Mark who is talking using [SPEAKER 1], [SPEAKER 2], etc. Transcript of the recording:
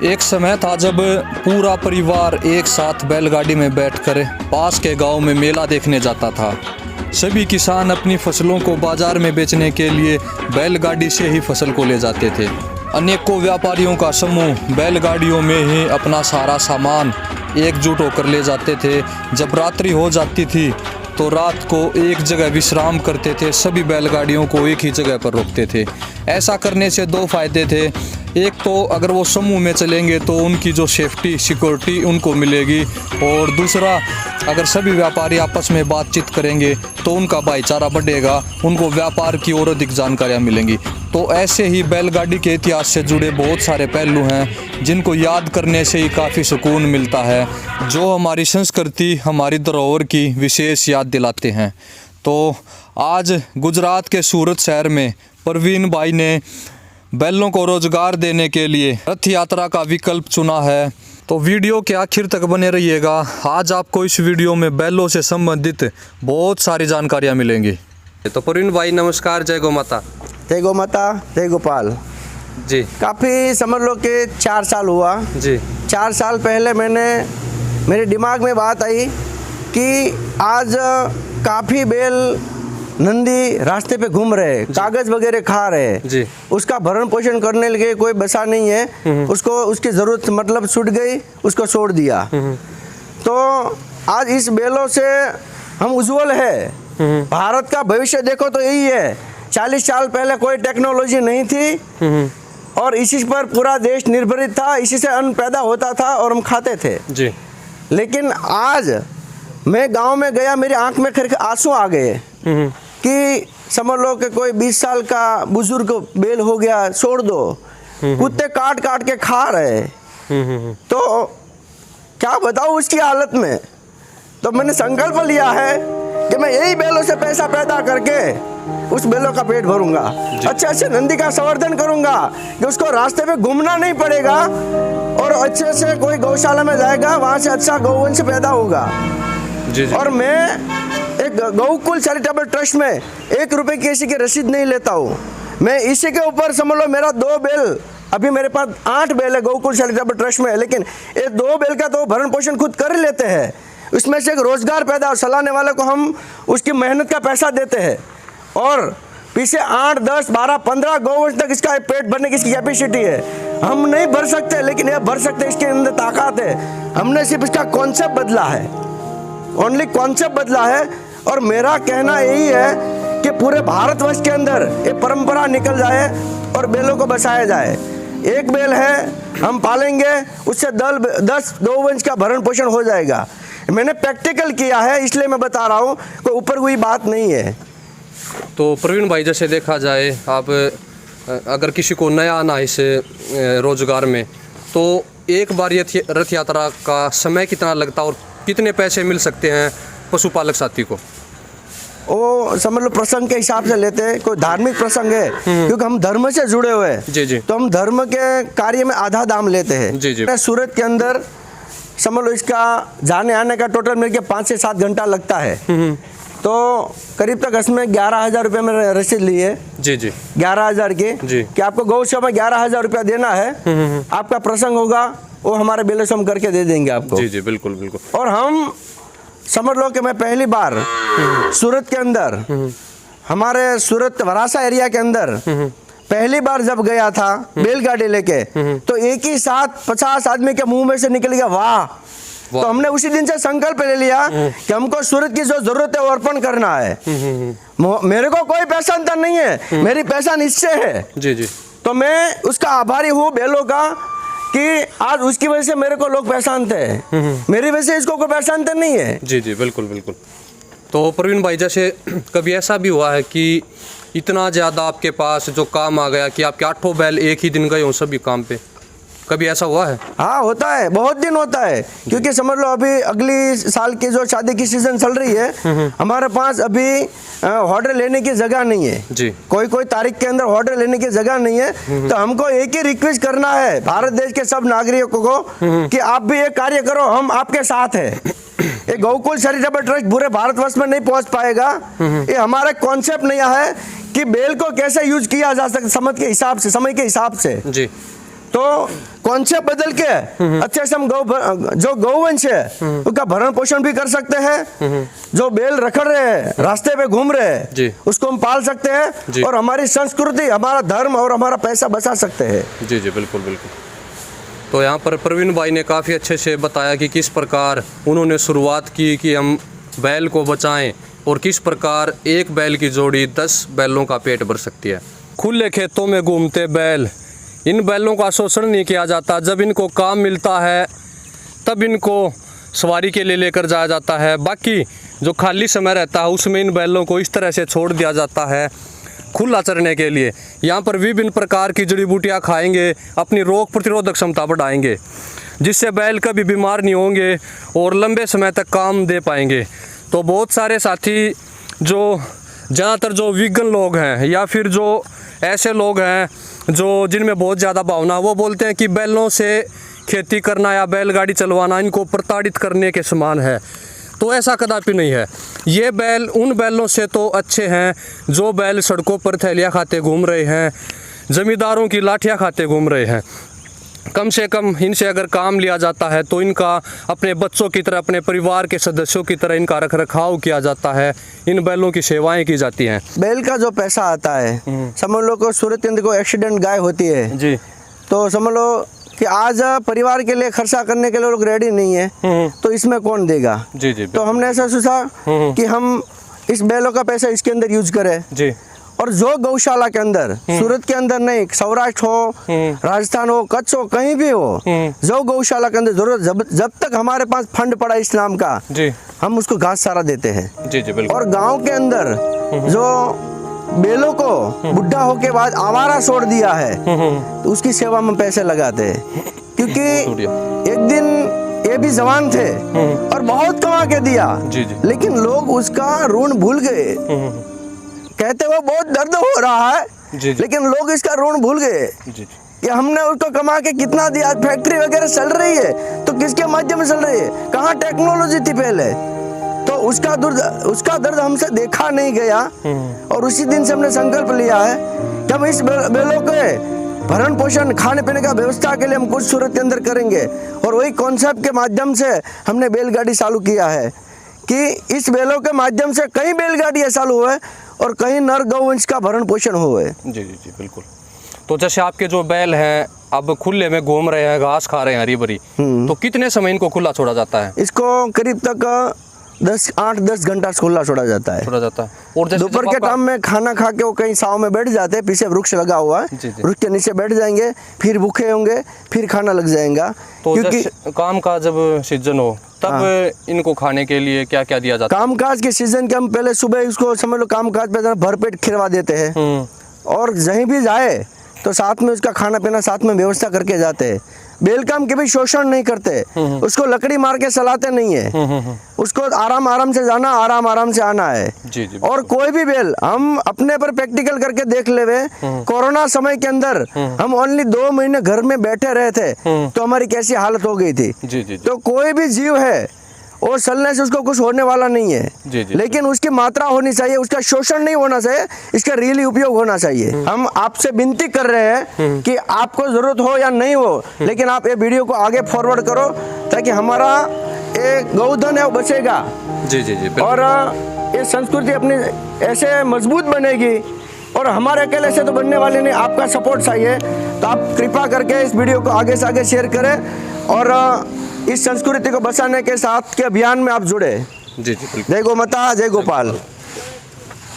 [SPEAKER 1] एक समय था जब पूरा परिवार एक साथ बैलगाड़ी में बैठकर पास के गांव में मेला देखने जाता था। सभी किसान अपनी फसलों को बाजार में बेचने के लिए बैलगाड़ी से ही फसल को ले जाते थे। अनेकों व्यापारियों का समूह बैलगाड़ियों में ही अपना सारा सामान एकजुट होकर ले जाते थे। जब रात्रि हो जाती थी तो रात को एक जगह विश्राम करते थे। सभी बैलगाड़ियों को एक ही जगह पर रोकते थे। ऐसा करने से दो फायदे थे। एक तो अगर वो समूह में चलेंगे तो उनकी जो सेफ्टी सिक्योरिटी उनको मिलेगी, और दूसरा अगर सभी व्यापारी आपस में बातचीत करेंगे तो उनका भाईचारा बढ़ेगा, उनको व्यापार की और अधिक जानकारियाँ मिलेंगी। तो ऐसे ही बैलगाड़ी के इतिहास से जुड़े बहुत सारे पहलू हैं जिनको याद करने से ही काफ़ी सुकून मिलता है, जो हमारी संस्कृति, हमारी धरोहर की विशेष याद दिलाते हैं। तो आज गुजरात के सूरत शहर में प्रवीण भाई ने बैलों को रोजगार देने के लिए रथ यात्रा का विकल्प चुना है। तो वीडियो के आखिर तक बने रहिएगा। आज आपको इस वीडियो में बैलों से संबंधित बहुत सारी जानकारियाँ मिलेंगी। तो प्रवीण भाई नमस्कार, जय गौ माता।
[SPEAKER 2] जय गौ माता, जय गोपाल
[SPEAKER 1] जी।
[SPEAKER 2] काफ़ी समझ लो कि 4 साल हुआ
[SPEAKER 1] जी।
[SPEAKER 2] 4 साल पहले मेरे दिमाग में बात आई कि आज काफ़ी बैल नंदी रास्ते पे घूम रहे, कागज वगैरह खा रहे
[SPEAKER 1] जी।
[SPEAKER 2] उसका भरण पोषण करने के लिए कोई बसा नहीं है, उसको उसकी ज़रूरत मतलब छूट गई, उसको छोड़ दिया। तो आज इस बैलों से हम उज्जवल है। भारत का भविष्य देखो तो यही है। 40 साल पहले कोई टेक्नोलॉजी नहीं थी और इसी पर पूरा देश निर्भरित था, इसी से अन्न पैदा होता था और हम खाते थे
[SPEAKER 1] जी।
[SPEAKER 2] लेकिन आज मैं गांव में गया, मेरी आंख में आंसू आ गए कि समझ लो कि कोई 20 साल का बुजुर्ग बैल हो गया, छोड़ दो, कुत्ते काट काट के खा रहे। तो क्या बताऊँ उसकी हालत में। तो मैंने संकल्प लिया है कि मैं यही बैलों से पैसा पैदा करके उस बैलों का पेट भरूंगा, अच्छे अच्छे नंदी का संवर्धन करूंगा कि उसको रास्ते पे घूमना नहीं पड़ेगा और अच्छे से कोई गौशाला में जाएगा, वहाँ से अच्छा गौवंश पैदा होगा।
[SPEAKER 1] जी।
[SPEAKER 2] और मैं एक गौकुल चैरिटेबल ट्रस्ट में 1 रुपए की ऐसी की रसीद नहीं लेता हूँ। मैं इसी के ऊपर समझ लो मेरा 2 बैल, अभी मेरे पास 8 बैल है गौकुल चैरिटेबल ट्रस्ट में, लेकिन ये 2 बैल का तो भरण पोषण खुद कर लेते हैं। उसमें से एक रोजगार पैदा, और चलाने वाले को हम उसकी मेहनत का पैसा देते हैं और पीछे 8, 10, 12, 15 गौवंश तक इसका पेट भरने की इसकी कैपेसिटी है। हम नहीं भर सकते लेकिन ये भर सकते, इसके अंदर ताकत है। हमने सिर्फ इसका कॉन्सेप्ट बदला है, ओनली कॉन्सेप्ट बदला है। और मेरा कहना यही है कि पूरे भारतवर्ष के अंदर ये परंपरा निकल जाए और बैलों को बचाया जाए। एक बैल है हम पालेंगे, उससे 10 गौवंश का भरण पोषण हो जाएगा। मैंने प्रैक्टिकल किया है, इसलिए मैं बता रहा हूँ, कोई ऊपर हुई बात नहीं है।
[SPEAKER 1] तो प्रवीण भाई जैसे देखा जाए, आप अगर किसी को नया आना इस रोजगार में, तो एक बार ये रथ यात्रा का समय कितना लगता है और कितने पैसे मिल सकते हैं पशुपालक साथी को?
[SPEAKER 2] वो समझ लो प्रसंग के हिसाब से लेते हैं। कोई धार्मिक प्रसंग है, क्योंकि हम धर्म से जुड़े हुए हैं।
[SPEAKER 1] जी जी।
[SPEAKER 2] तो हम धर्म के कार्य में आधा दाम लेते हैं।
[SPEAKER 1] जी जी।
[SPEAKER 2] सूरत के अंदर समझ लो इसका जाने आने का टोटल मिलकर 5 से 7 घंटा लगता है। तो करीब तक इसमें 11,000 रुपये में रसीद ली है।
[SPEAKER 1] जी जी।
[SPEAKER 2] 11,000 की
[SPEAKER 1] जी।
[SPEAKER 2] कि आपको गौशाला में 11,000 रुपया देना है। आपका प्रसंग होगा वो हमारे बैलों से हम करके दे देंगे आपको।
[SPEAKER 1] जी जी, बिल्कुल बिल्कुल।
[SPEAKER 2] और हम समझ लो कि मैं पहली बार सूरत के अंदर, हमारे सूरत वरासा एरिया के अंदर पहली बार जब गया था बैलगाड़ी लेके, तो एक ही साथ 50 आदमी के मुंह में से निकल गया वाह। तो हमने उसी दिन से संकल्प ले लिया कि हमको सूरत की जो जरूरत है वो अर्पण करना है। मेरे को कोई पहचानता नहीं है, मेरी पहचान इससे है।
[SPEAKER 1] जी जी।
[SPEAKER 2] तो मैं उसका आभारी हूँ बैलों का कि आज उसकी वजह से मेरे को लोग पहचानते हैं, मेरी वजह से इसको कोई पहचानते नहीं है।
[SPEAKER 1] जी जी, बिल्कुल बिल्कुल। तो प्रवीण भाई जैसे कभी ऐसा भी हुआ है कि इतना ज़्यादा आपके पास जो काम आ गया कि आपके 8 बैल एक ही दिन गए हों सभी काम पे, कभी ऐसा हुआ है?
[SPEAKER 2] हाँ होता है, बहुत दिन होता है। क्योंकि समझ लो अभी अगली साल की जो शादी की सीजन चल रही है, हमारे पास अभी ऑर्डर लेने की जगह नहीं है
[SPEAKER 1] जी।
[SPEAKER 2] कोई तारीख के अंदर ऑर्डर लेने की जगह नहीं है। तो हमको एक ही रिक्वेस्ट करना है भारत देश के सब नागरिकों को कि आप भी एक कार्य करो, हम आपके साथ हैं। ये गौकुल चैरिटेबल ट्रस्ट पूरे भारतवर्ष में नहीं पहुंच पाएगा। ये हमारा कॉन्सेप्ट नहीं है कि बैल को कैसे यूज किया जा सकता समय के हिसाब से जी। तो कॉन्सेप्ट बदल के अच्छे से हम जो गौवंश है उसका भरण पोषण भी कर सकते हैं। जो बैल रखड़ रहे हैं, रास्ते पे घूम रहे
[SPEAKER 1] जी।
[SPEAKER 2] हैं, उसको हम पाल सकते
[SPEAKER 1] जी।
[SPEAKER 2] हैं और हमारी संस्कृति, हमारा धर्म और हमारा पैसा बचा सकते हैं।
[SPEAKER 1] जी जी बिल्कुल बिल्कुल। तो यहाँ पर प्रवीण भाई ने काफ़ी अच्छे से बताया कि किस प्रकार उन्होंने शुरुआत की कि हम बैल को बचाएं और किस प्रकार एक बैल की जोड़ी 10 बैलों का पेट भर सकती है। खुले खेतों में घूमते बैल, इन बैलों का शोषण नहीं किया जाता। जब इनको काम मिलता है तब इनको सवारी के लिए लेकर जाया जाता है। बाकी जो खाली समय रहता है उसमें इन बैलों को इस तरह से छोड़ दिया जाता है खुला चरने के लिए। यहाँ पर विभिन्न प्रकार की जड़ी बूटियाँ खाएंगे, अपनी रोग प्रतिरोधक क्षमता बढ़ाएंगे, जिससे बैल कभी बीमार नहीं होंगे और लंबे समय तक काम दे पाएंगे। तो बहुत सारे साथी जो ज़्यादातर जो वीगन लोग हैं या फिर जो ऐसे लोग हैं जो जिनमें बहुत ज़्यादा भावना, वो बोलते हैं कि बैलों से खेती करना या बैलगाड़ी चलवाना इनको प्रताड़ित करने के समान है। तो ऐसा कदापि नहीं है। ये बैल उन बैलों से तो अच्छे हैं जो बैल सड़कों पर थैलियाँ खाते घूम रहे हैं, ज़मींदारों की लाठियाँ खाते घूम रहे हैं। कम से कम इनसे अगर काम लिया जाता है तो इनका अपने बच्चों की तरह, अपने परिवार के सदस्यों की तरह इनका रख रखाव किया जाता है, इन बैलों की सेवाएं की जाती हैं।
[SPEAKER 2] बैल का जो पैसा आता है, समझ लो को सूरत के अंदर को एक्सीडेंट गाय होती है
[SPEAKER 1] जी,
[SPEAKER 2] तो समझ लो कि आज परिवार के लिए खर्चा करने के लिए लोग रेडी नहीं है, तो इसमें कौन देगा।
[SPEAKER 1] जी जी
[SPEAKER 2] तो हमने ऐसा सोचा कि हम इस बैलों का पैसा इसके अंदर यूज करें
[SPEAKER 1] जी।
[SPEAKER 2] और जो गौशाला के अंदर, सूरत के अंदर नहीं, सौराष्ट्र हो, राजस्थान हो, कच्छ हो, कहीं भी हो, जो गौशाला के अंदर जरूरत, जब तक हमारे पास फंड पड़ा इस नाम का
[SPEAKER 1] जी,
[SPEAKER 2] हम उसको घास सारा देते हैं।
[SPEAKER 1] जी जी बिल्कुल।
[SPEAKER 2] और गांव के अंदर जो बैलों को बुढ़ा होके बाद आवारा छोड़ दिया है तो उसकी सेवा में पैसे लगाते हैं, क्योंकि एक दिन ये भी जवान थे और बहुत कमा के दिया,
[SPEAKER 1] जी जी।
[SPEAKER 2] लेकिन लोग उसका ऋण भूल गए। कहते वो बहुत दर्द हो रहा है,
[SPEAKER 1] जी जी।
[SPEAKER 2] लेकिन लोग इसका ऋण भूल गए
[SPEAKER 1] जी जी।
[SPEAKER 2] कि हमने उसको कमा के कितना दिया। फैक्ट्री वगैरह चल रही है तो किसके माध्यम से चल रही है, कहाँ टेक्नोलॉजी थी पहले, तो उसका दर्द हमसे देखा नहीं गया। और उसी दिन से हमने संकल्प लिया है कि हम इस बैलों के भरण पोषण, खाने पीने का व्यवस्था के लिए हम कुछ सूरत के अंदर करेंगे। और वही कॉन्सेप्ट के माध्यम से हमने बैलगाड़ी चालू किया है कि इस बैलों के माध्यम से कई बैलगाड़ियाँ चालू हुए और कहीं नर गौवंश का भरण पोषण हुए।
[SPEAKER 1] जी जी जी बिल्कुल। तो जैसे आपके जो बैल हैं अब खुले में घूम रहे हैं, घास खा रहे हैं हरी भरी, तो कितने समय इनको खुला छोड़ा जाता है?
[SPEAKER 2] इसको करीब तक 8-10 घंटा खुला छोड़ा जाता है।
[SPEAKER 1] और जैसे
[SPEAKER 2] दोपहर के टाइम में खाना खा के वो कहीं छाव में बैठ जाते हैं, पीछे वृक्ष लगा हुआ है,
[SPEAKER 1] जी जी।
[SPEAKER 2] वृक्ष के नीचे बैठ जाएंगे, फिर भूखे होंगे, फिर खाना लग जाएगा।
[SPEAKER 1] तो
[SPEAKER 2] क्योंकि
[SPEAKER 1] काम का जब सीजन हो तब इनको खाने के लिए क्या क्या दिया जाता है?
[SPEAKER 2] कामकाज के सीजन के हम पहले सुबह इसको समझ लो कामकाज पे भरपेट खिलवा देते हैं और कहीं भी जाए तो साथ में उसका खाना पीना साथ में व्यवस्था करके जाते हैं। बैल का हम कभी शोषण नहीं करते, उसको लकड़ी मार के चलाते नहीं है, उसको आराम से जाना, आराम से आना है।
[SPEAKER 1] जी जी।
[SPEAKER 2] और कोई भी बैल हम अपने पर प्रैक्टिकल करके देख लेवे, कोरोना समय के अंदर हम ओनली 2 महीने घर में बैठे रहे थे तो हमारी कैसी हालत हो गई थी।
[SPEAKER 1] जी जी।
[SPEAKER 2] तो कोई भी जीव है और चलने से उसको कुछ होने वाला नहीं है,
[SPEAKER 1] जी जी।
[SPEAKER 2] लेकिन उसकी मात्रा होनी चाहिए, उसका शोषण नहीं होना चाहिए, इसका रियली उपयोग होना चाहिए। हम आपसे विनती कर रहे हैं कि आपको जरूरत हो या नहीं हो, लेकिन आप ये वीडियो को आगे फॉरवर्ड करो ताकि हमारा एक गौधन है वो बचेगा।
[SPEAKER 1] जी जी जी।
[SPEAKER 2] और ये संस्कृति अपनी ऐसे मजबूत बनेगी और हमारे अकेले से तो बनने वाले नहीं, आपका सपोर्ट चाहिए। तो आप कृपा करके इस वीडियो को आगे से आगे शेयर करें और इस संस्कृति को बचाने के साथ के अभियान में आप जुड़े।
[SPEAKER 1] जी जी।
[SPEAKER 2] जय गौ माता, जय गोपाल।